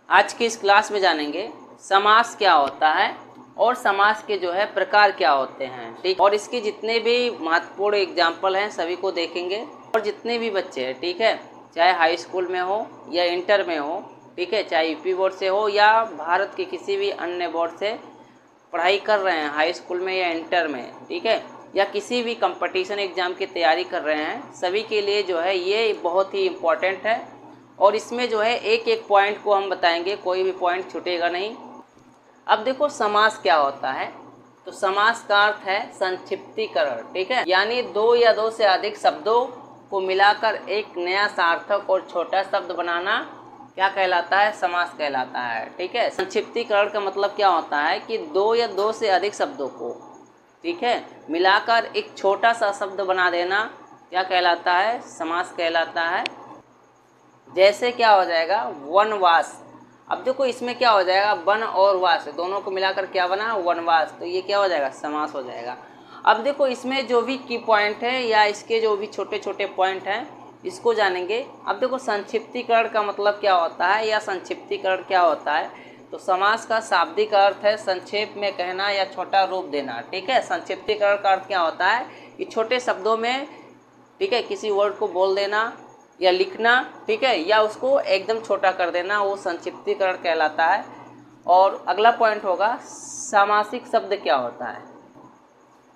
आज की इस क्लास में जानेंगे समास क्या होता है और समास के जो है प्रकार क्या होते हैं, ठीक। और इसके जितने भी महत्वपूर्ण एग्जाम्पल हैं सभी को देखेंगे। और जितने भी बच्चे हैं, ठीक है, चाहे हाई स्कूल में हो या इंटर में हो, ठीक है, चाहे यूपी बोर्ड से हो या भारत के किसी भी अन्य बोर्ड से पढ़ाई कर रहे हैं, हाई स्कूल में या इंटर में, ठीक है, या किसी भी कंपटीशन एग्ज़ाम की तैयारी कर रहे हैं, सभी के लिए जो है ये बहुत ही इम्पोर्टेंट है। और इसमें जो है एक एक पॉइंट को हम बताएंगे, कोई भी पॉइंट छूटेगा नहीं। अब देखो समास क्या होता है, तो समास का अर्थ है संक्षिप्तीकरण, ठीक है, यानी दो या दो से अधिक शब्दों को मिलाकर एक नया सार्थक और छोटा शब्द बनाना क्या कहलाता है, समास कहलाता है, ठीक है। संक्षिप्तीकरण का मतलब क्या होता है कि दो या दो से अधिक शब्दों को, ठीक है, मिलाकर एक छोटा सा शब्द बना देना क्या कहलाता है, समास कहलाता है। जैसे क्या हो जाएगा, वनवास। अब देखो इसमें क्या हो जाएगा, वन और वास दोनों को मिलाकर क्या बना, वनवास, तो ये क्या हो जाएगा, समास हो जाएगा। अब देखो इसमें जो भी की पॉइंट है या इसके जो भी छोटे छोटे पॉइंट हैं इसको जानेंगे। अब देखो संक्षिप्तीकरण का मतलब क्या होता है या संक्षिप्तीकरण क्या होता है, तो समास का शाब्दिक अर्थ है संक्षेप में कहना या छोटा रूप देना, ठीक है। संक्षिप्तीकरण का अर्थ क्या होता है कि छोटे शब्दों में, ठीक है, किसी वर्ड को बोल देना या लिखना, ठीक है, या उसको एकदम छोटा कर देना, वो संक्षिप्तीकरण कहलाता है। और अगला पॉइंट होगा सामासिक शब्द क्या होता है,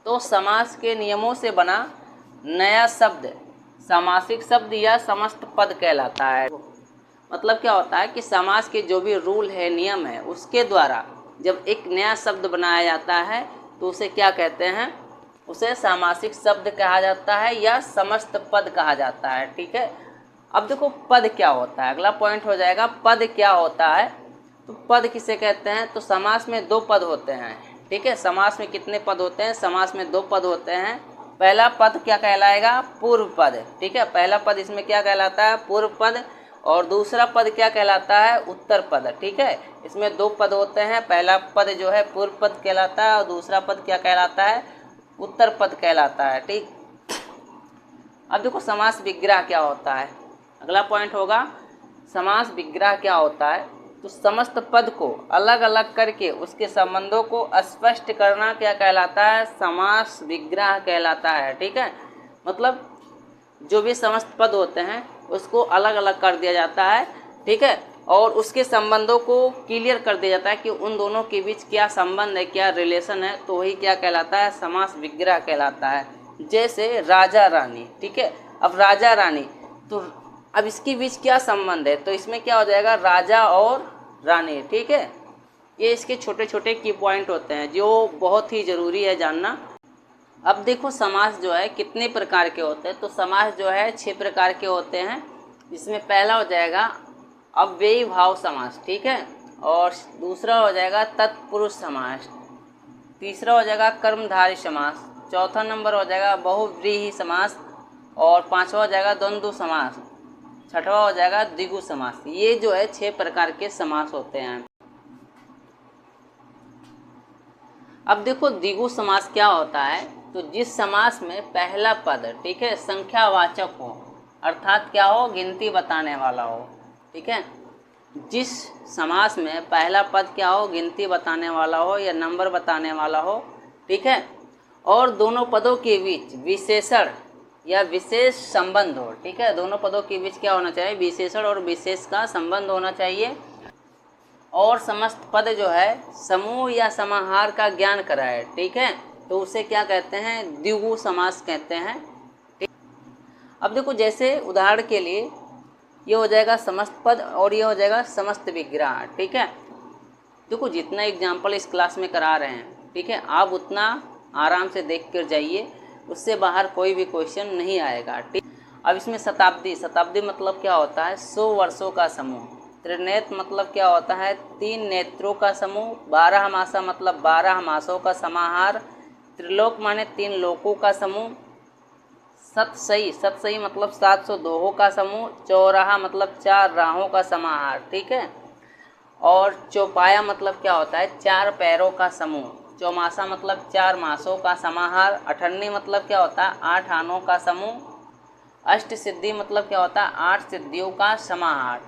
तो समास के नियमों से बना नया शब्द सामासिक शब्द या समस्त पद कहलाता है। मतलब क्या होता है कि समास के जो भी रूल है, नियम है, उसके द्वारा जब एक नया शब्द बनाया जाता है तो उसे क्या कहते हैं, उसे सामासिक शब्द कहा जाता है या समस्त पद कहा जाता है, ठीक है। अब देखो पद क्या होता है, अगला पॉइंट हो जाएगा पद क्या होता है। तो पद किसे कहते हैं, तो समास में दो पद होते हैं, ठीक है। समास में कितने पद होते हैं, समास में दो पद होते हैं। पहला पद क्या कहलाएगा, पूर्व पद, ठीक है, पहला पद इसमें क्या कहलाता है, पूर्व पद। और दूसरा पद क्या कहलाता है, उत्तर पद, ठीक है। इसमें दो पद होते हैं, पहला पद जो है पूर्व पद कहलाता है और दूसरा पद क्या कहलाता है, उत्तर पद कहलाता है, ठीक। अब देखो समास विग्रह क्या होता है, अगला पॉइंट होगा समास विग्रह क्या होता है। तो समस्त पद को अलग अलग करके उसके संबंधों को स्पष्ट करना क्या कहलाता है, समास विग्रह कहलाता है, ठीक है। मतलब जो भी समस्त पद होते हैं उसको अलग अलग कर दिया जाता है, ठीक है, और उसके संबंधों को क्लियर कर दिया जाता है कि उन दोनों के बीच क्या संबंध है, क्या रिलेशन है, तो वही क्या कहलाता है, समास विग्रह कहलाता है। जैसे राजा रानी, ठीक है, अब राजा रानी, तो अब इसके बीच क्या संबंध है, तो इसमें क्या हो जाएगा, राजा और रानी, ठीक है। ये इसके छोटे छोटे की पॉइंट होते हैं जो बहुत ही ज़रूरी है जानना। अब देखो समास जो है कितने प्रकार के होते हैं, तो समास जो है 6 प्रकार के होते हैं। इसमें पहला हो जाएगा अव्ययी भाव समास, ठीक है, और दूसरा हो जाएगा तत्पुरुष समास, तीसरा हो जाएगा कर्मधारय समास, चौथा नंबर हो जाएगा बहुव्रीहि समास, और पांचवा हो जाएगा द्वंद्व समास, छठवा हो जाएगा द्विगु समास। ये जो है 6 प्रकार के समास होते हैं। अब देखो द्विगु समास क्या होता है, तो जिस समास में पहला पद, ठीक है, संख्यावाचक हो, अर्थात क्या हो, गिनती बताने वाला हो, ठीक है। जिस समास में पहला पद क्या हो, गिनती बताने वाला हो या नंबर बताने वाला हो, ठीक है, और दोनों पदों के बीच विशेषण या विशेष संबंध हो, ठीक है, दोनों पदों के बीच क्या होना चाहिए, विशेषण और विशेष का संबंध होना चाहिए। और समस्त पद जो है समूह या समाहार का ज्ञान कराए, ठीक है, तो उसे क्या कहते हैं, द्विगु समास कहते हैं, ठीक। अब देखो जैसे उदाहरण के लिए ये हो जाएगा समस्त पद और ये हो जाएगा समस्त विग्रह, ठीक है। देखो जितना एग्जाम्पल इस क्लास में करा रहे हैं, ठीक है, आप उतना आराम से देख कर जाइए, उससे बाहर कोई भी क्वेश्चन नहीं आएगा, ठीक। अब इसमें शताब्दी, शताब्दी मतलब क्या होता है, 100 वर्षों का समूह। त्रिनेत्र मतलब क्या होता है, 3 नेत्रों का समूह। 12 मासा मतलब 12 मासों का समाहार। त्रिलोक माने 3 लोकों का समूह। सतसई, सतसई मतलब 700 दोहों का समूह। चौराहा मतलब 4 राहों का समाहार, ठीक है। और चौपाया मतलब क्या होता है, 4 पैरों का समूह। चौमासा मतलब 4 मासों का समाहार। अठन्नी मतलब क्या होता है, 8 आनों का समूह। अष्ट सिद्धि मतलब क्या होता है, 8 सिद्धियों का समाहार।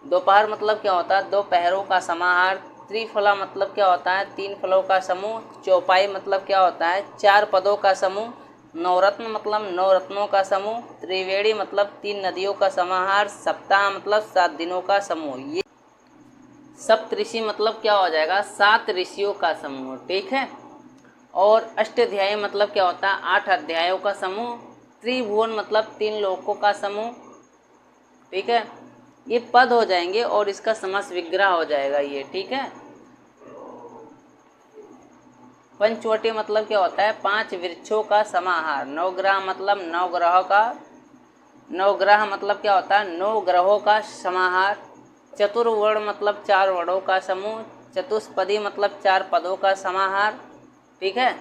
दोपहर मतलब क्या होता है? दो पहरों का समाहार। त्रिफला मतलब क्या होता है? तीन फलों का समूह। चौपाई मतलब क्या होता है? चार पदों का समूह। नवरत्न मतलब नौ रत्नों का समूह। त्रिवेणी मतलब तीन नदियों का समाहार। सप्ताह मतलब 7 दिनों का समूह। ये सप्तऋषि मतलब क्या हो जाएगा? 7 ऋषियों का समूह, ठीक है। और अष्टाध्यायी मतलब क्या होता है? 8 अध्यायों का समूह। त्रिभुवन मतलब 3 लोकों का समूह, ठीक है। ये पद हो जाएंगे और इसका समास विग्रह हो जाएगा ये, ठीक है। पंचवटी मतलब क्या होता है? 5 वृक्षों का समाहार। नवग्रह मतलब 9 ग्रहों का, नवग्रह मतलब क्या होता है? 9 ग्रहों का समाहार। चतुर्वर्ण मतलब 4 वर्णों का समूह। चतुष्पदी मतलब 4 पदों का समाहार, ठीक है।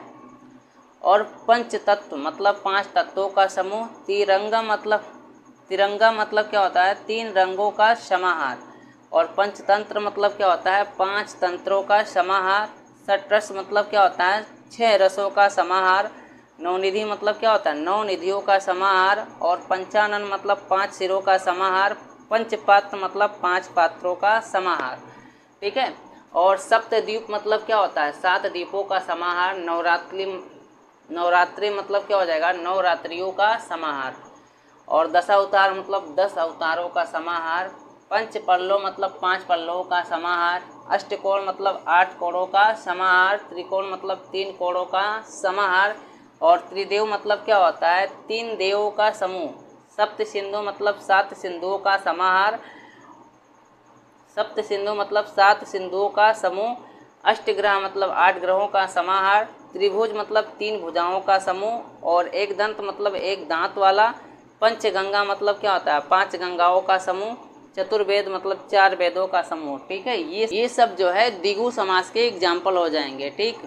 और पंच तत्व मतलब 5 तत्वों का समूह। तिरंगा मतलब क्या होता है? 3 रंगों का समाहार। और पंचतंत्र मतलब क्या होता है? 5 तंत्रों का समाहार। षट्रस मतलब क्या होता है? 6 रसों का समाहार। नवनिधि मतलब क्या होता है? 9 निधियों का समाहार। और पंचानन मतलब 5 सिरों का समाहार। पंचपात्र मतलब 5 पात्रों का समाहार, ठीक है। और सप्तद्वीप मतलब क्या होता है? 7 द्वीपों का समाहार। नवरात्रि मतलब क्या हो जाएगा? 9 रात्रियों का समाहार। और दशावतार मतलब 10 अवतारों का समाहार। पंच पल्लव मतलब 5 पल्लवों का समाहार। अष्टकोण मतलब 8 कोणों का समाहार। त्रिकोण मतलब 3 कोणों का समाहार। और त्रिदेव मतलब क्या होता है? 3 देवों का समूह। सप्त सिंधु मतलब 7 सिंधुओं का समाहार। सप्त सिंधु मतलब 7 सिंधुओं का समूह। अष्टग्रह मतलब 8 ग्रहों का समाहार। त्रिभुज मतलब 3 भुजाओं का समूह। और एक दंत मतलब 1 दांत वाला। पंचगंगा मतलब क्या होता है? 5 गंगाओं का समूह। चतुर्वेद मतलब 4 वेदों का समूह, ठीक है। ये सब जो है द्विगु समास के एग्जाम्पल हो जाएंगे, ठीक।